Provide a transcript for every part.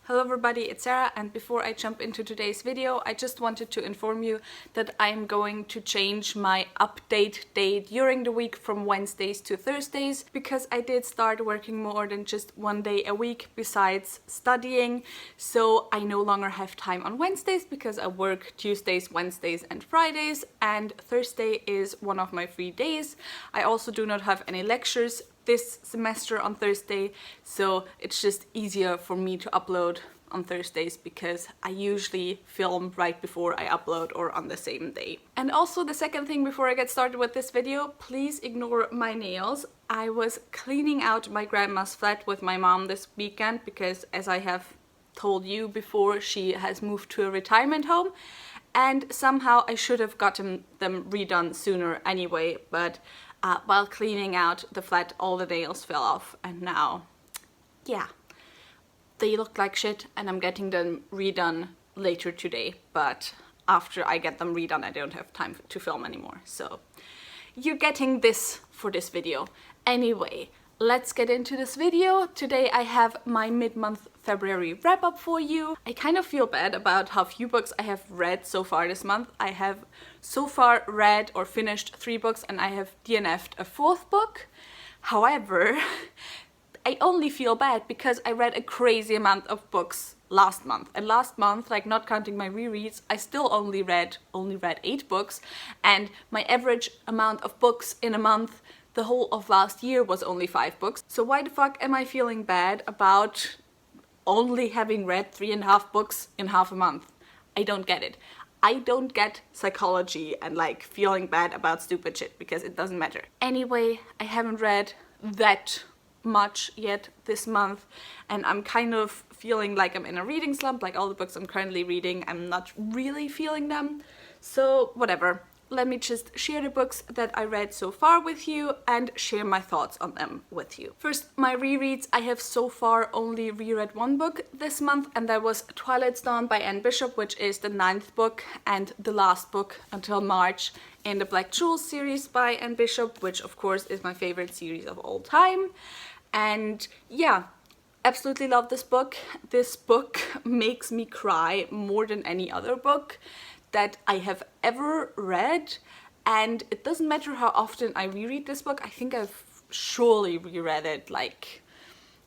Hello everybody, it's Sarah, and before I jump into today's video, I just wanted to inform you that I'm going to change my update day during the week from Wednesdays to Thursdays, because I did start working more than just one day a week besides studying, so I no longer have time on Wednesdays because I work Tuesdays, Wednesdays and Fridays, and Thursday is one of my free days. I also do not have any lectures this semester on Thursday, so it's just easier for me to upload on Thursdays because I usually film right before I upload or on the same day. And also the second thing before I get started with this video, please ignore my nails. I was cleaning out my grandma's flat with my mom this weekend because, as I have told you before, she has moved to a retirement home, and somehow I should have gotten them redone sooner anyway, but while cleaning out the flat, all the nails fell off, and now, yeah, they look like shit, and I'm getting them redone later today, but after I get them redone, I don't have time to film anymore, so you're getting this for this video. Anyway, let's get into this video. Today I have my mid-month February wrap-up for you. I kind of feel bad about how few books I have read so far this month. I have so far read or finished 3 books, and I have DNF'd a 4th book. However, I only feel bad because I read a crazy amount of books last month. And last month, like not counting my rereads, I still only read 8 books, and my average amount of books in a month the whole of last year was only 5 books. So why the fuck am I feeling bad about only having read 3.5 books in half a month? I don't get it. I don't get psychology and like feeling bad about stupid shit because it doesn't matter. Anyway, I haven't read that much yet this month, and I'm kind of feeling like I'm in a reading slump. Like all the books I'm currently reading, I'm not really feeling them. So whatever. Let me just share the books that I read so far with you and share my thoughts on them with you. First, my rereads. I have so far only reread 1 book this month, and that was Twilight's Dawn by Anne Bishop, which is the 9th book and the last book until March in the Black Jewels series by Anne Bishop, which of course is my favorite series of all time. And yeah, absolutely love this book. This book makes me cry more than any other book that I have ever read, and it doesn't matter how often I reread this book. I think I've surely reread it like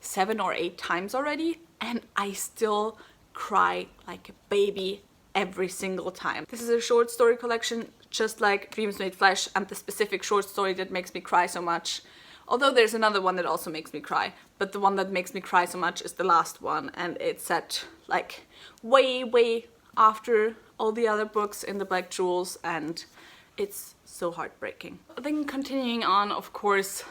7 or 8 times already, and I still cry like a baby every single time. This is a short story collection, just like Dreams Made Flesh, and the specific short story that makes me cry so much. Although there's another one that also makes me cry, but the one that makes me cry so much is the last one, and it's set like way after all the other books in the Black Jewels, and it's so heartbreaking. Then continuing on, of course,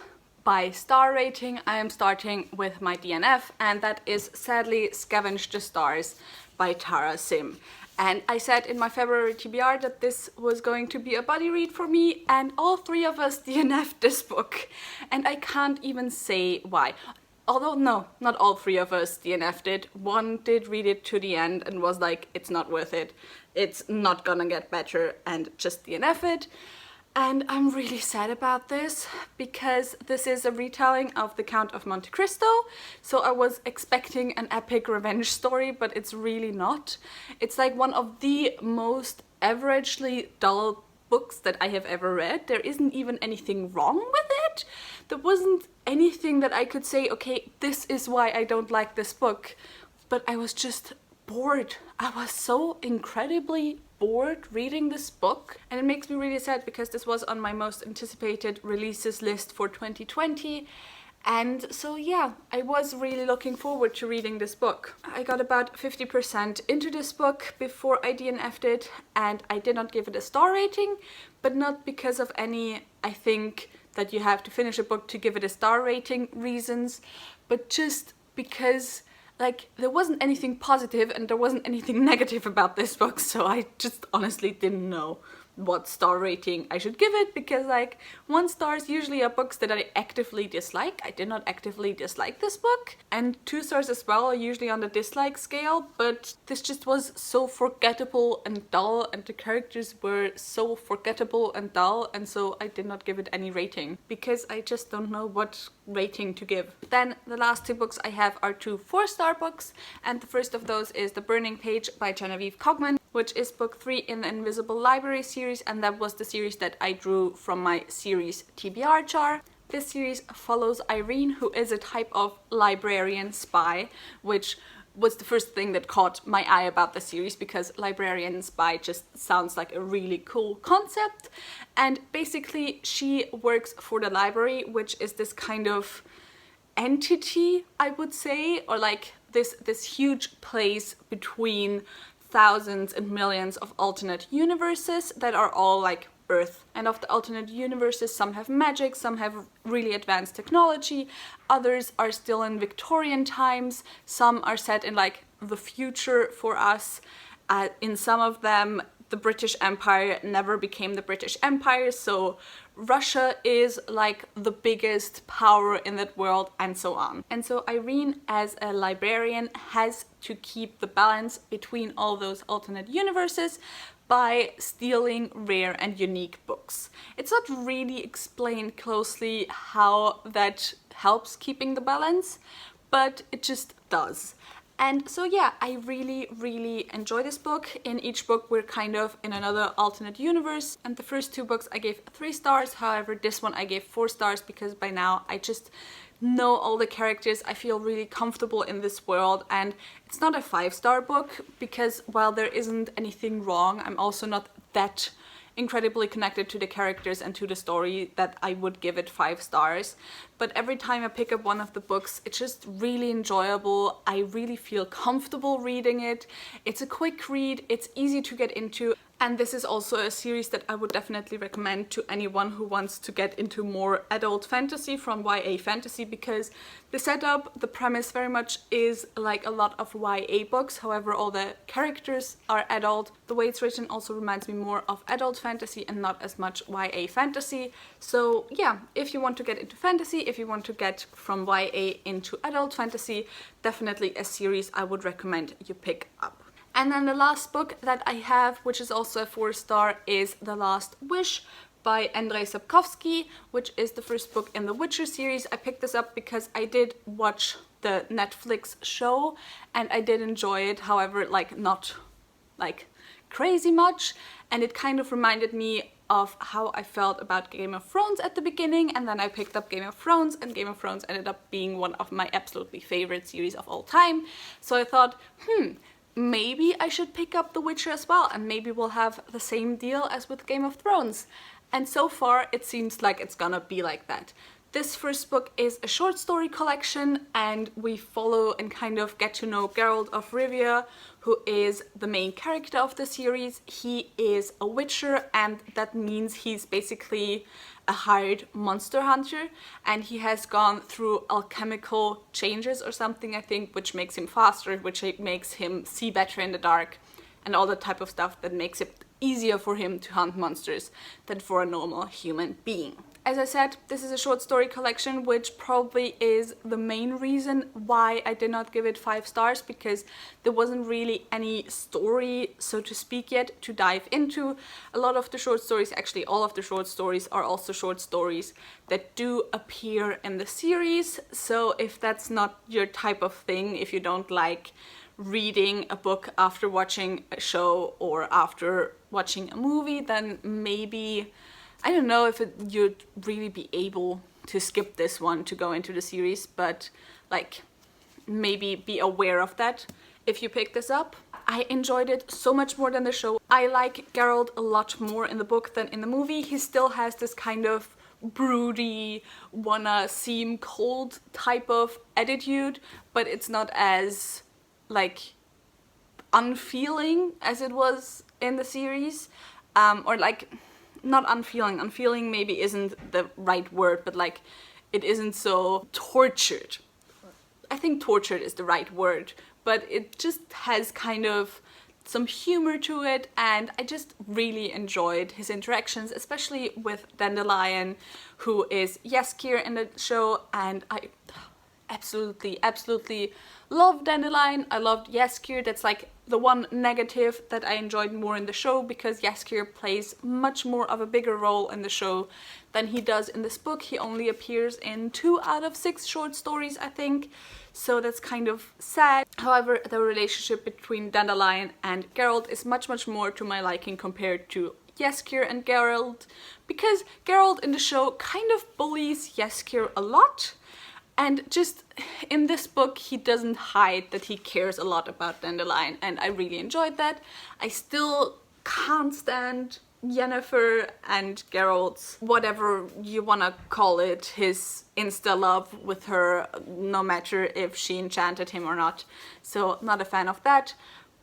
by star rating, I am starting with my DNF, and that is sadly Scavenge the Stars by Tara Sim. And I said in my February TBR that this was going to be a buddy read for me, and all 3 of us DNF'd this book, and I can't even say why. Although, no, not all 3 of us DNF'd it. One did read it to the end and was like, it's not worth it. It's not gonna get better, and just DNF it. And I'm really sad about this because this is a retelling of The Count of Monte Cristo. So I was expecting an epic revenge story, but it's really not. It's like one of the most averagely dull books that I have ever read. There isn't even anything wrong with it. There wasn't anything that I could say, okay, this is why I don't like this book. But I was just bored. I was so incredibly bored reading this book, and it makes me really sad because this was on my most anticipated releases list for 2020. And so yeah, I was really looking forward to reading this book. I got about 50% into this book before I DNF'd it, and I did not give it a star rating, but not because of any, I think, that you have to finish a book to give it a star rating reasons, but just because like there wasn't anything positive and there wasn't anything negative about this book, so I just honestly didn't know what star rating I should give it, because like 1 stars usually are books that I actively dislike. I did not actively dislike this book, and 2 stars as well are usually on the dislike scale, but this just was so forgettable and dull, and the characters were so forgettable and dull, and so I did not give it any rating because I just don't know what rating to give. Then the last 2 books I have are 2 4-star books, and the first of those is The Burning Page by Genevieve Cogman, which is book 3 in the Invisible Library series, and that was the series that I drew from my series TBR jar. This series follows Irene, who is a type of librarian spy, which was the first thing that caught my eye about the series, because librarian spy just sounds like a really cool concept. And basically she works for the library, which is this kind of entity, I would say, or like this huge place between thousands and millions of alternate universes that are all like Earth. And of the alternate universes, some have magic, some have really advanced technology, others are still in Victorian times, some are set in like the future for us. In some of them, the British Empire never became the British Empire, so Russia is like the biggest power in that world, and so on. And so Irene, as a librarian, has to keep the balance between all those alternate universes by stealing rare and unique books. It's not really explained closely how that helps keeping the balance, but it just does. And so yeah, I really enjoy this book. In each book we're kind of in another alternate universe, and the first 2 books I gave 3 stars, however this one I gave 4 stars because by now I just know all the characters, I feel really comfortable in this world, and it's not a 5-star book because while there isn't anything wrong, I'm also not that incredibly connected to the characters and to the story that I would give it 5 stars. But every time I pick up one of the books, it's just really enjoyable. I really feel comfortable reading it. It's a quick read, it's easy to get into, and this is also a series that I would definitely recommend to anyone who wants to get into more adult fantasy from YA fantasy, because the setup, the premise very much is like a lot of YA books. However, all the characters are adult. The way it's written also reminds me more of adult fantasy and not as much YA fantasy. So yeah, if you want to get into fantasy, if you want to get from YA into adult fantasy, definitely a series I would recommend you pick up. And then the last book that I have, which is also a 4-star, is The Last Wish by Andrzej Sapkowski, which is the first book in the Witcher series. I picked this up because I did watch the Netflix show and I did enjoy it, however, like not like crazy much, and it kind of reminded me of how I felt about Game of Thrones at the beginning, and then I picked up Game of Thrones, and Game of Thrones ended up being one of my absolutely favorite series of all time. So I thought, maybe I should pick up The Witcher as well, and maybe we'll have the same deal as with Game of Thrones. And so far it seems like it's gonna be like that. This first book is a short story collection, and we follow and kind of get to know Geralt of Rivia, who is the main character of the series. He is a witcher, and that means he's basically a hired monster hunter, and he has gone through alchemical changes or something, I think, which makes him faster, which makes him see better in the dark, and all the type of stuff that makes it easier for him to hunt monsters than for a normal human being. As I said, this is a short story collection, which probably is the main reason why I did not give it 5 stars, because there wasn't really any story, so to speak, yet to dive into. A lot of the short stories, actually all of the short stories, are also short stories that do appear in the series. So if that's not your type of thing, if you don't like reading a book after watching a show or after watching a movie, then maybe, I don't know if you'd really be able to skip this one to go into the series, but like maybe be aware of that if you pick this up. I enjoyed it so much more than the show. I like Geralt a lot more in the book than in the movie. He still has this kind of broody, wanna seem cold type of attitude, but it's not as like unfeeling as it was in the series, or like not unfeeling. Unfeeling maybe isn't the right word, but like it isn't so tortured. I think tortured is the right word, but it just has kind of some humor to it, and I just really enjoyed his interactions, especially with Dandelion, who is Jaskier in the show, and I absolutely love Dandelion. I loved Jaskier. That's like the one negative that I enjoyed more in the show, because Jaskier plays much more of a bigger role in the show than he does in this book. He only appears in 2 out of 6 short stories, I think, so that's kind of sad. However, the relationship between Dandelion and Geralt is much more to my liking compared to Jaskier and Geralt, because Geralt in the show kind of bullies Jaskier a lot. And just in this book, he doesn't hide that he cares a lot about Dandelion, and I really enjoyed that. I still can't stand Yennefer and Geralt's, whatever you wanna call it, his insta-love with her, no matter if she enchanted him or not. So not a fan of that.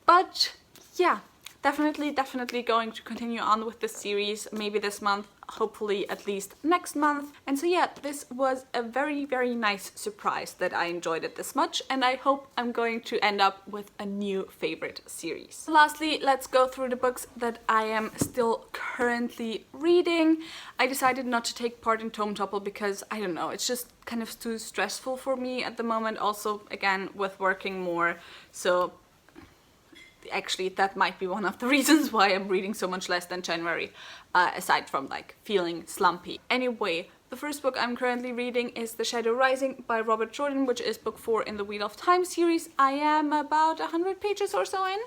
But yeah, definitely going to continue on with the series, maybe this month, hopefully at least next month. And so yeah, this was a very nice surprise that I enjoyed it this much, and I hope I'm going to end up with a new favorite series. Lastly, let's go through the books that I am still currently reading. I decided not to take part in Tome Topple because, I don't know, it's just kind of too stressful for me at the moment, also again with working more, so actually that might be one of the reasons why I'm reading so much less than January, aside from like feeling slumpy. Anyway, the first book I'm currently reading is The Shadow Rising by Robert Jordan, which is book 4 in the Wheel of Time series. I am about 100 pages or so in.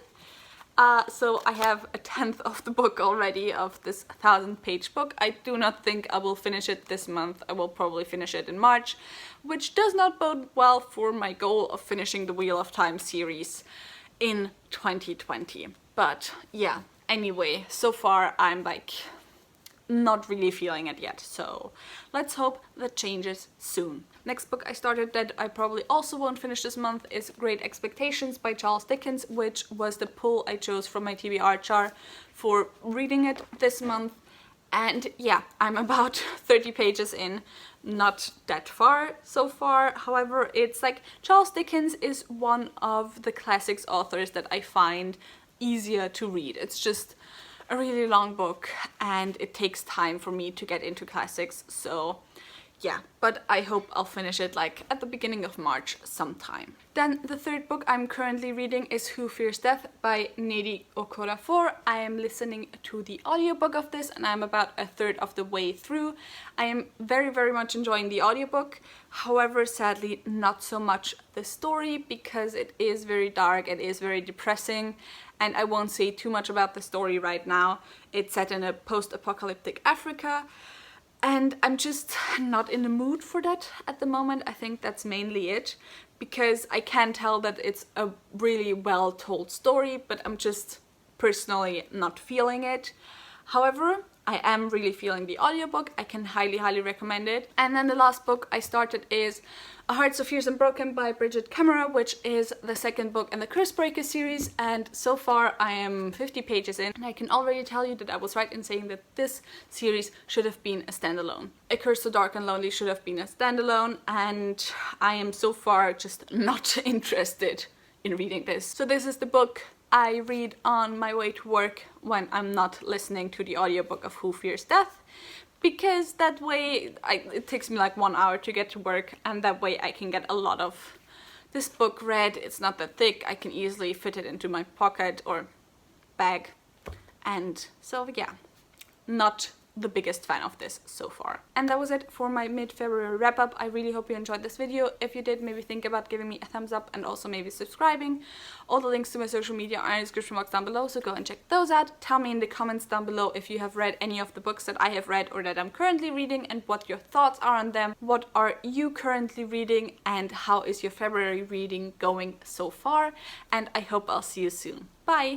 So I have a 10th of the book already, of this 1000-page book. I do not think I will finish it this month. I will probably finish it in March, which does not bode well for my goal of finishing the Wheel of Time series in 2020. But yeah, anyway, so far I'm like not really feeling it yet, so let's hope that changes soon. Next book I started that I probably also won't finish this month is Great Expectations by Charles Dickens, which was the pull I chose from my TBR chart for reading it this month. And yeah, I'm about 30 pages in, not that far so far. However, it's like Charles Dickens is one of the classics authors that I find easier to read. It's just a really long book and it takes time for me to get into classics, so yeah, but I hope I'll finish it like at the beginning of March sometime. Then the third book I'm currently reading is Who Fears Death by Nnedi Okorafor. I am listening to the audiobook of this and I'm about a third of the way through. I am very much enjoying the audiobook. However, sadly, not so much the story, because it is very dark, it is very depressing, and I won't say too much about the story right now. It's set in a post-apocalyptic Africa, and I'm just not in the mood for that at the moment. I think that's mainly it, because I can tell that it's a really well told story, but I'm just personally not feeling it. However, I am really feeling the audiobook. I can highly recommend it. And then the last book I started is A Heart So Fierce and Broken by Bridget Camera, which is the second book in the Cursebreaker series, and so far I am 50 pages in, and I can already tell you that I was right in saying that this series should have been a standalone. A Curse So Dark and Lonely should have been a standalone, and I am so far just not interested in reading this. So this is the book I read on my way to work when I'm not listening to the audiobook of Who Fears Death, because that way it takes me like 1 hour to get to work, and that way I can get a lot of this book read. It's not that thick, I can easily fit it into my pocket or bag, and so yeah, not the biggest fan of this so far. And that was it for my mid-February wrap-up. I really hope you enjoyed this video. If you did, maybe think about giving me a thumbs up and also maybe subscribing. All the links to my social media are in the description box down below, so go and check those out. Tell me in the comments down below if you have read any of the books that I have read or that I'm currently reading, and what your thoughts are on them. What are you currently reading, and how is your February reading going so far? And I hope I'll see you soon. Bye!